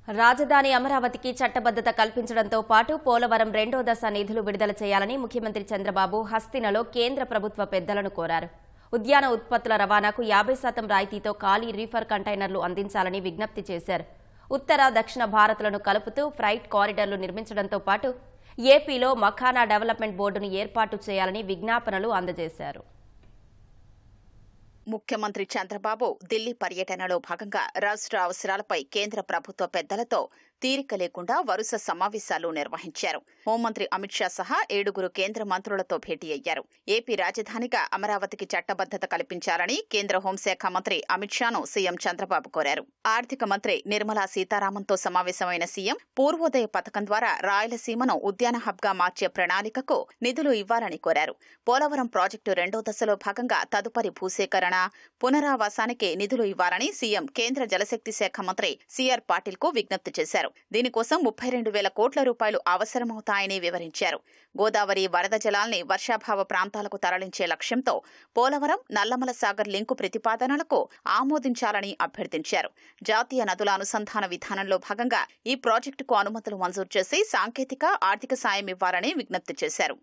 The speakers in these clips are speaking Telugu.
రాజధాని అమరావతికి చట్టబద్ధత కల్పించడంతో పాటు పోలవరం రెండో దశ నిధులు విడుదల చేయాలని ముఖ్యమంత్రి చంద్రబాబు హస్తినలో కేంద్ర ప్రభుత్వ పెద్దలను కోరారు. ఉద్యాన ఉత్పత్తుల రవాణాకు 50% రాయితీతో ఖాళీ రీఫర్ కంటైనర్లు అందించాలని విజ్ఞప్తి చేశారు. ఉత్తర దక్షిణ భారత్లను కలుపుతూ ఫ్రైట్ కారిడార్లు నిర్మించడంతో పాటు ఏపీలో మఖానా డెవలప్మెంట్ బోర్డును ఏర్పాటు చేయాలని విజ్ఞాపనలు అందజేశారు. ముఖ్యమంత్రి చంద్రబాబు ఢిల్లీ పర్యటనలో భాగంగా రాష్ట్ర అవసరాలపై కేంద్ర ప్రభుత్వ పెద్దలతో తీరిక లేకుండా వరుస సమావేశాలు నిర్వహించారు. హోంమంత్రి అమిత్ షా సహా 7 కేంద్ర మంత్రులతో భేటీ అయ్యారు. ఏపీ రాజధానిగా అమరావతికి చట్టబద్ధత కల్పించాలని కేంద్ర హోంశాఖ మంత్రి అమిత్ షాను సీఎం చంద్రబాబు కోరారు. ఆర్థిక మంత్రి నిర్మలా సీతారామన్తో సమావేశమైన సీఎం పూర్వోదయ పథకం ద్వారా రాయలసీమను ఉద్యాన హబ్గా మార్చే ప్రణాళికకు నిధులు ఇవ్వాలని కోరారు. పోలవరం ప్రాజెక్టు రెండో దశలో భాగంగా తదుపరి భూసేకరణ, పునరావాసానికి నిధులు ఇవ్వాలని సీఎం కేంద్ర జలశక్తి శాఖ మంత్రి సిఆర్ పాటిల్కు విజ్ఞప్తి చేశారు. దీనికోసం 32,000 కోట్ల రూపాయలు అవసరమవుతాయని వివరించారు. గోదావరి వరద జలాల్ని వర్షాభావ ప్రాంతాలకు తరలించే లక్ష్యంతో పోలవరం, నల్లమల సాగర్ లింకు ప్రతిపాదనలకు ఆమోదించాలని అభ్యర్థించారు. జాతీయ నదుల అనుసంధాన విధానంలో భాగంగా ఈ ప్రాజెక్టుకు అనుమతులు మంజూరు చేసి సాంకేతిక, ఆర్థిక సాయం ఇవ్వాలని విజ్ఞప్తి చేశారు.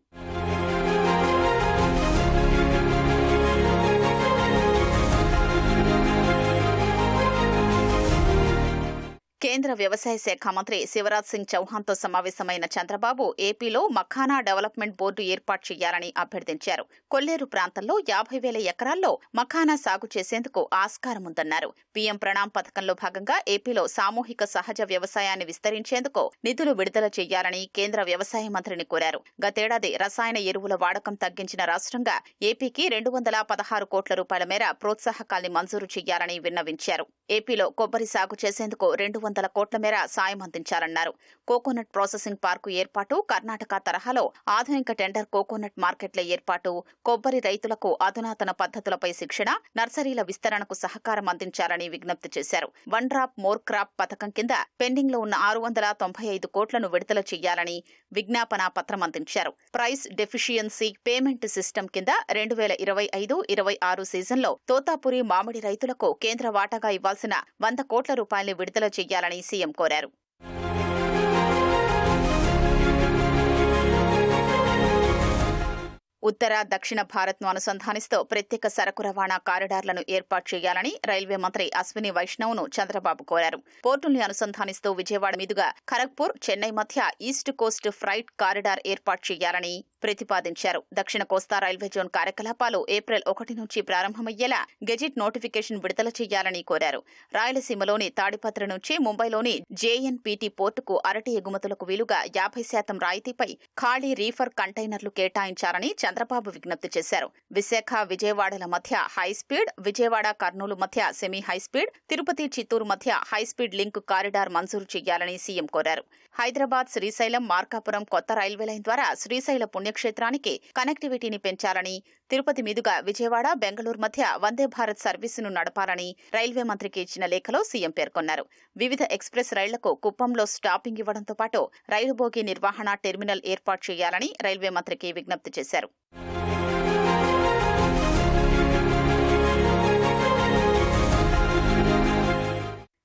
కేంద్ర వ్యవసాయ శాఖ మంత్రి శివరాజ్ సింగ్ చౌహాన్తో సమావేశమైన చంద్రబాబు ఏపీలో మఖానా డెవలప్మెంట్ బోర్డు ఏర్పాటు చేయాలని అభ్యర్థించారు. కొల్లేరు ప్రాంతంలో 50,000 ఎకరాల్లో మఖానా సాగు చేసేందుకు ఆస్కారముందన్నారు. పీఎం ప్రణామ్ పథకంలో భాగంగా ఏపీలో సామూహిక సహజ వ్యవసాయాన్ని విస్తరించేందుకు నిధులు విడుదల చేయాలని కేంద్ర వ్యవసాయ మంత్రిని కోరారు. గతేడాది రసాయన ఎరువుల వాడకం తగ్గించిన రాష్ట్రంగా ఏపీకి 216 కోట్ల రూపాయల మేర ప్రోత్సాహకాల్ని మంజూరు చేయాలని విన్నవించారు. ఏపీలో కొబ్బరి సాగు చేసేందుకు 200 కోట్ల మేర సాయం అందించాలన్నారు. కోకోనట్ ప్రాసెసింగ్ పార్కు ఏర్పాటు, కర్ణాటక తరహాలో ఆధునిక టెండర్ కోకోనట్ మార్కెట్ల ఏర్పాటు, కొబ్బరి రైతులకు అధునాతన పద్ధతులపై శిక్షణ, నర్సరీల విస్తరణకు సహకారం అందించాలని విజ్ఞప్తి చేశారు. వన్ డ్రాప్ మోర్ క్రాప్ పథకం కింద పెండింగ్లో ఉన్న 695 కోట్లను విడుదల చేయాలని విజ్ఞాపన పత్రం అందించారు. ప్రైస్ డెఫిషియన్సీ పేమెంట్ సిస్టమ్ కింద 2025-26 సీజన్లో తోతాపురి మామిడి రైతులకు కేంద్ర వాటాగా ఇవ్వాల్సిన 100 కోట్ల రూపాయలు విడుదల చేయాలని సీఎం కోరారు. ఉత్తర దక్షిణ భారత్ను అనుసంధానిస్తూ ప్రత్యేక సరకు రవాణా కారిడార్లను ఏర్పాటు చేయాలని రైల్వే మంత్రి అశ్విని వైష్ణవ్ను చంద్రబాబు కోరారు. పోర్టుల్ని అనుసంధానిస్తూ విజయవాడ మీదుగా ఖరగ్పూర్, చెన్నై మధ్య ఈస్ట్ కోస్ట్ ఫ్రైట్ కారిడార్ ఏర్పాటు చేయాలని ప్రతిపాదించారు. దక్షిణ కోస్తా రైల్వే జోన్ కార్యకలాపాలు ఏప్రిల్ 1 నుంచి ప్రారంభమయ్యేలా గెజిట్ నోటిఫికేషన్ విడుదల చేయాలని కోరారు. రాయలసీమలోని తాడిపత్రి నుంచి ముంబైలోని జేఎన్పీటీ పోర్టుకు అరటి ఎగుమతులకు వీలుగా 50% రాయితీపై ఖాళీ రీఫర్ కంటైనర్లు కేటాయించాలని చంద్రబాబు విజ్ఞప్తి చేశారు. విశాఖ, విజయవాడల మధ్య హైస్పీడ్, విజయవాడ, కర్నూలు మధ్య సెమీ హైస్పీడ్, తిరుపతి, చిత్తూరు మధ్య హైస్పీడ్ లింక్ కారిడార్ మంజూరు చేయాలని సీఎం కోరారు. హైదరాబాద్, శ్రీశైలం, మార్కాపురం కొత్త రైల్వే లైన్ ద్వారా శ్రీశైల పుణ్యక్షేత్రానికి కనెక్టివిటీని పెంచాలని, తిరుపతి మీదుగా విజయవాడ, బెంగళూరు మధ్య వందే భారత్ సర్వీసును నడపాలని రైల్వే మంత్రికి ఇచ్చిన లేఖలో సీఎం పేర్కొన్నారు. వివిధ ఎక్స్ప్రెస్ రైళ్లకు కుప్పంలో స్టాపింగ్ ఇవ్వడంతో పాటు రైలు బోగి నిర్వహణ టెర్మినల్ ఏర్పాటు చేయాలని రైల్వే మంత్రికి విజ్ఞప్తి చేశారు.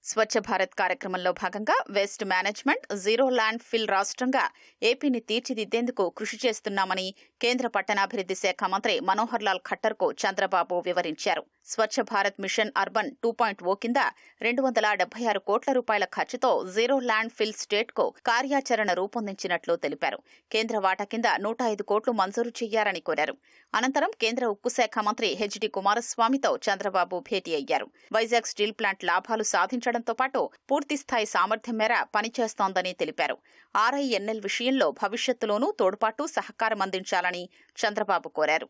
స్వచ్ఛ భారత్ కార్యక్రమంలో భాగంగా waste management, zero land fill రాష్ట్రంగా ఏపీని తీర్చిదిద్దేందుకు కృషి చేస్తున్నామని కేంద్ర పట్టణాభివృద్ధి శాఖ మంత్రి మనోహర్ లాల్ ఖట్టర్కు చంద్రబాబు వివరించారు. స్వచ్ఛ భారత్ మిషన్ అర్బన్ 2.0 కింద 276 కోట్ల రూపాయల ఖర్చుతో జీరో ల్యాండ్ ఫిల్ స్టేట్కు కార్యాచరణ రూపొందించినట్లు తెలిపారు. కేంద్ర వాటా కింద 105 కోట్లు మంజూరు చేయాలని కోరారు. అనంతరం కేంద్ర ఉక్కు శాఖ మంత్రి హెచ్డి కుమారస్వామితో చంద్రబాబు భేటీ అయ్యారు. వైజాగ్ స్టీల్ ప్లాంట్ లాభాలు సాధించడంతో పాటు పూర్తిస్థాయి సామర్థ్యం మేర పనిచేస్తోందని తెలిపారు. ఆర్ఐఎన్ఎల్ విషయంలో భవిష్యత్తులోనూ తోడ్పాటు, సహకారం అందించాలని చంద్రబాబు కోరారు.